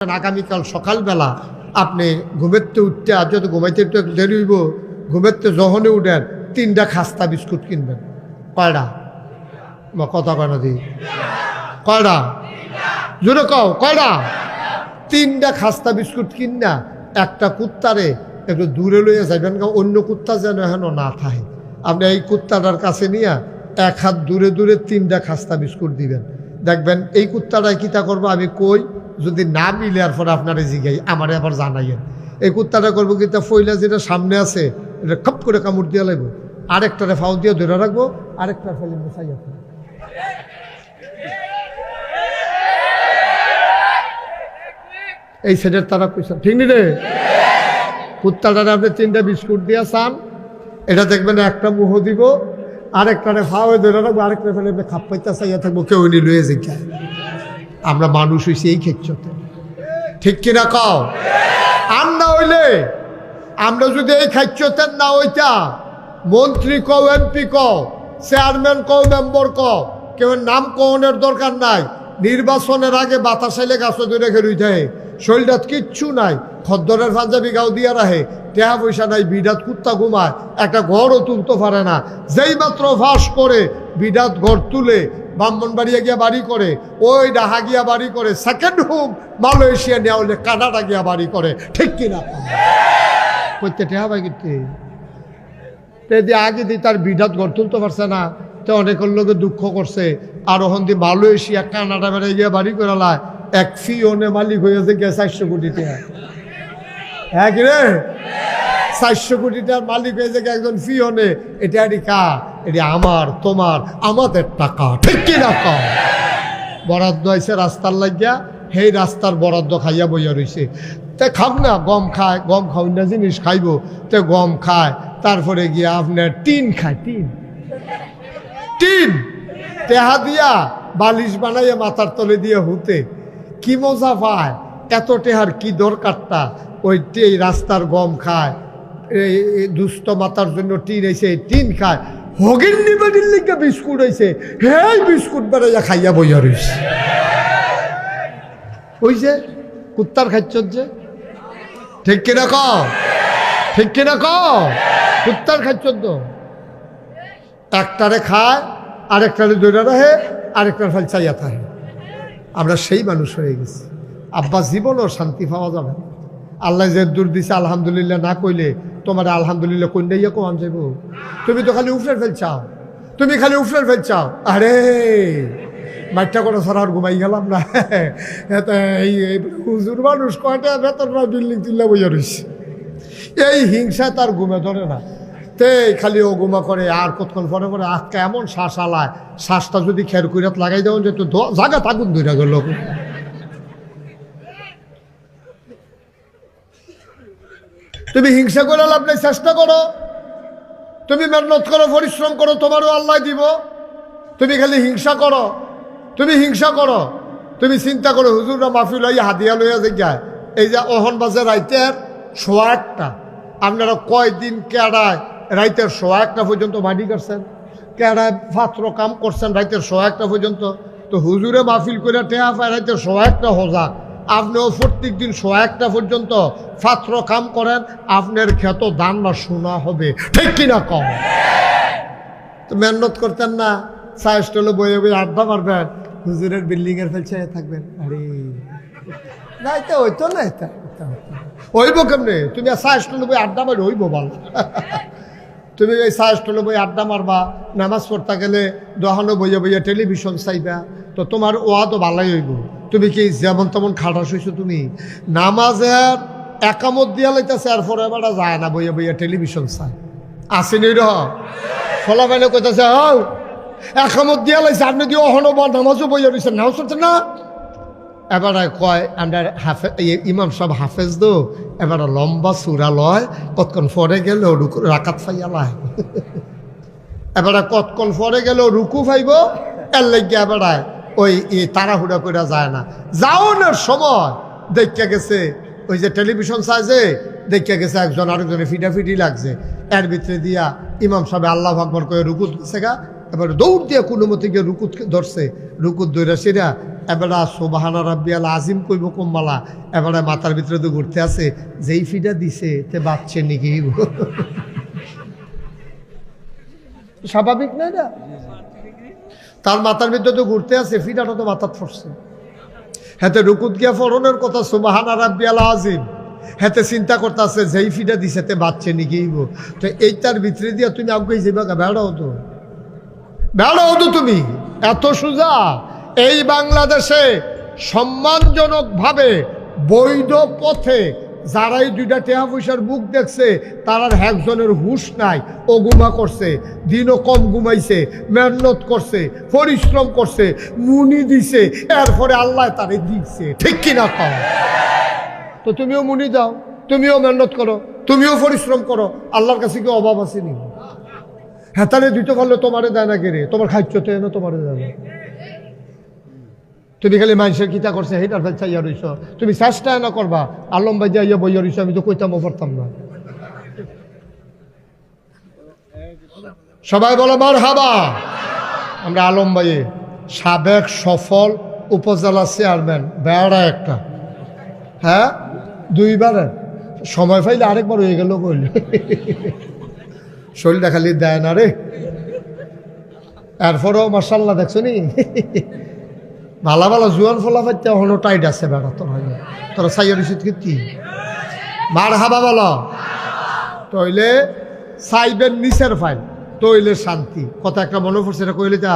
আগামীকাল সকালবেলা আপনি ঘুমেতে উঠতে আর যদি ঘুমাইতে একটু দেরি হইব ঘুমেতে যখনই উঠেন 3টা খাস্তা বিস্কুট কিনবেন। কয়টা কথা কেন দিই কয়টা জোরে কও কয়টা 3টা খাস্তা বিস্কুট কিনা একটা কুত্তারে একটু দূরে লইয়া যাবেন অন্য কুত্তা যেন এখনো না থাকে। আপনি এই কুত্তাটার কাছে নিয়ে 1 হাত দূরে দূরে 3টা খাস্তা বিস্কুট দিবেন। দেখবেন এই কুত্তাটাই কিতা করবো আমি কই যদি না মিলে আর পরে আপনারা জিগাই আমারে আবার জানাইয়েন। এই কুত্তাটা করবো কিন্তু ফইলা যেটা সামনে আছে এটা খপ করে কামড় দিয়ে লাগবো, আরেকটারে ফাউ দিয়ে ধরে রাখবো, আরেকটার ফেলে মেশাইয়া এই সেটের তারা পয়সা ঠিক নি রে। কুত্তাটারে আপনি 3টা বিস্কুট দিয়ে চান, এটা দেখবেন একটা মুহ দিব, আরেকটারে ফাওয়ে ধরে রাখবো, আরেকটা ফেলে খাপ পাইতে চাইয়া থাকবো, কেউ নি লয়ে জিজ্ঞায়। আমরা মানুষ হইছি এই খেচ্ছতে, ঠিক কিনা কও? আর না হইলে আমরা যদি এই খাচ্যতের না হইতা মন্ত্রী কও, এমপি কও, চেয়ারম্যান কও, মেম্বার কও, কেউ নাম কওনের দরকার নাই। নির্বাচনের আগে বাতাসাইলে গাছে ধরে খেলুই থাকে, শরীরটা কিচ্ছু নাই, খদ্দরের পাঞ্জাবি গাও দিয়া রাখে, টেহা পয়সা নাই, বিডাত কুত্তা ঘুমায়, একটা ঘরও তুলতে পারে না। যেই মাত্র ফাঁস করে বিডাত ঘর তুলে ব্রাহ্মণবাড়িয়া গিয়া বাড়ি করে, ওই ডাহা গিয়া বাড়ি করে, সেকেন্ড হোম মালয়েশিয়া নেওয়া হলে কানাডা গিয়া বাড়ি করে, ঠিক কিনা? করতে টেহা ভাই কিনতে আগে দিয়ে তার বিডাত ঘর তুলতে পারছে না, তো অনেকের লোকে দুঃখ করছে। আর ওখান দিয়ে মালয়েশিয়া কানাডা বেড়ে গিয়া বাড়ি করে লায়, এক ফিওনে মালিক হয়েছে গিয়ে 400 কোটি টাকা। হ্যাঁ কি রে, 400 কোটি টাকার মালিক হয়েছে একজন ফিওনে। এটা কা এটা আমার তোমার আমাদের টাকা, ঠিক কিনা কম? বরাদ্দ হয়েছে রাস্তার লাগিয়া, সেই রাস্তার বরাদ্দ খাইয়া বইয়া রয়েছে। তে খাব না, গম খায়, গম খাও না জিনিস খাইব, তে গম খায়, তারপরে গিয়া আপনার টিন খায়, টিন টেহা দিয়া বালিশ বানাইয়া মাথার তলে দিয়ে হুতে কি মজা পায়। এত টেহার কি দরকারটা? ওই রাস্তার গম খায়, এই দুস্থ মাতার জন্য টিন হয়েছে, টিন খায়। হগিন নিবেদির লিখে বিস্কুট হয়েছে, হেই বিস্কুট বেড়াইয়া খাইয়া বইয়া রয়েছে। ওই যে কুত্তার খাচ্ছ যে, ঠিক কিনা কও? ঠিক কিনা কও? কুত্তার খাচ্ছ তো, একটারে খায়, আরেকটারে দৌড়া রাখে, আরেকটার ফল চাইয়া থাকে। আমরা সেই মানুষ হয়ে গেছি। আব্বা জীবনও শান্তি পাওয়া যাবে না। আল্লাহ যে দূর দিছে আলহামদুলিল্লাহ না কইলে তোমার আলহামদুলিল্লাহ কইন্ডাইয়া কম যাইব। তুমি তো খালি উফরে ফেলছাও, তুমি খালি উফরে ফেলছাও। আরে মাইটটা করে সারা আর ঘুমাই গেলাম না। এই হুজুর মানুষ কয়টা বেতন বিল্ডিং তুললে বইয়া রয়েছে। এই হিংসা তার ঘুমে ধরে না, তে খালি ও ঘুমা করে। আর কতক্ষণ পরে পরে আজকে এমন শ্বাস আলায়, শ্বাসটা যদি খের কইরাত লাগাই দেওয়া যেত জায়গা থাকুন দুইটা গেল। তুমি হিংসা করে লাভ নেই, চেষ্টা করো, তুমি মেহনত করো, পরিশ্রম করো, তোমারও আল্লাহ দিব। তুমি খালি হিংসা করো, তুমি হিংসা করো, তুমি চিন্তা করো হুজুররা মাহফিল হইয়া হাদিয়া লইয়া যায়। এই যে অহন বাজে রাইতের 1:15, আপনারা কয়দিন কেডায় রাইতের 1:15 পর্যন্ত বাড়ি করছেন, কেডায় পাত্র কাম করছেন রাইতের 1:15 পর্যন্ত। তো হুজুরে মাহফিল করে টেহা পায় রাইতের 1:15 হোজা। আপনিও প্রত্যেক দিন 1:15 পর্যন্ত পাত্র কাম করেন, আপনার ক্ষেত দান না শোনা হবে, ঠিক কিনা কম? তো মেহনত করতেন না, চায় স্টলে বয়ে বয়ে আড্ডা মারবেন, হুজুরের বিল্ডিং এর ফেলছে থাকবেন। আরে না, এটা হইতো না, এটা হইব কেমনে? তুমি চায় স্টলে বই আড্ডা মারি হইব ভালো। তুমি এই চায় স্টলে বই আড্ডা মারবা, নামাজ পড়তে গেলে দোকানে বইয়া বইয়া টেলিভিশন চাইবা, তো তোমার ওয়া তো ভালোই হইব। তুমি কি যেমন তেমন খাটাস হইছো? তুমি নামাজের একামত দিয়া লাইতেছে, আর পরে এবার যায় না, বইয়া বইয়া টেলিভিশন চায়। আসেনি র ফলা বাইলে কইতেছে, হও একামত দিয়া লাইছে, আপনি দিয়ে অহনো বা নামাজও বইয়া রয়েছেন, নামাজ পড়ছেন না? এবার কয় আমরা ইমাম সাহেব হাফেজ দো, এবার লম্বা চূড়া লয়, কতক্ষণ পরে গেল রাকাত ফাইয়া লাই। এবার কতক্ষণ পরে গেল রুকু ফাইব, এর লাগিয়া এবার ওই তাড়াহুড়া করে যায় না। যাওয়ানোর সময় দেখা গেছে ওই যে টেলিভিশন সাইজে দেখা গেছে একজন আরেকজনে ফিটাফিটি লাগছে, এর ভিতরে দিয়া ইমাম সাহেব আল্লাহু আকবার করে রুকুত গেছে গা। এবার দৌড় দিয়ে কোনো মতে গিয়ে রুকুত ধরছে, রুকুত ধরে সেরা এবারে সুবহানা রাব্বিয়াল আজিম কইব কম্মালা, এবারে মাথার ভিতরে তো ঘুরতে আছে যেই ফিটা দিছে তে বাচ্চে নাকি স্বাভাবিক না এটা? তার মাথার ভিতরে তো ঘুরতে আছে, ফিটাটা তো মাথার পড়ছে। হাতে রুকুত গিয়া ফরনের কথা সুবহানা রাব্বিয়াল আজিম, হাতে চিন্তা করতেছে যেই ফিটা দিছে তে বাচ্চে নাকি। তো এইটার ভিতরে দিয়া তুমি আগে যাবা, বেড়াও তো তুমি এত সোজা। এই বাংলাদেশে সম্মানজনকভাবে বৈধ পথে যারাই দুইটা টেহা পয়সার মুখ দেখছে তার আর একজনের হুঁশ নাই। ও গুমা করছে, দিনও কম ঘুমাইছে, মেহনত করছে, পরিশ্রম করছে, মুনি দিছে, এরপরে আল্লাহ তারে দিচ্ছে। ঠিক কিনা কও? তো তুমিও মুনি দাও, তুমিও মেহনত করো, তুমিও পরিশ্রম করো, আল্লাহর কাছে কি অভাব আসেনি? হ্যাঁ, তাহলে দিতে পারলে তোমারে দেয় না কেড়ে, তোমার খাইতে না তোমারে দেয় না। তুমি খালি মানুষের কিতা করছে সেইটার ফেল চাইয়া রইছ, তুমি চেষ্টা না করবা। আলম ভাই যাইয়া বইয়া রইছ, আমি তো কইতামও পারতাম না। সবাই বলো মারহাবা। আমরা আলম ভাইয়ে সাবেক সফল উপজেলা চেয়ারম্যান, বেড়া একটা, হ্যাঁ 2বারে সময় পাইলে আরেকবার হয়ে গেল কইল। শরীরটা খালি দেয় না রে, এরপরেও মার্শাল্লাহ দেখছো নি ভালো ভালো জুয়ান ফলা পাইতে হলো টাইট আছে বেড়া। তোরা চাইয়া রসিদ কি মারহাবা বলো। তইলে চাইবেন নিচের ফাইল, তইলে শান্তি। কথা একটা মনে পড়ছে, এটা কইলে যা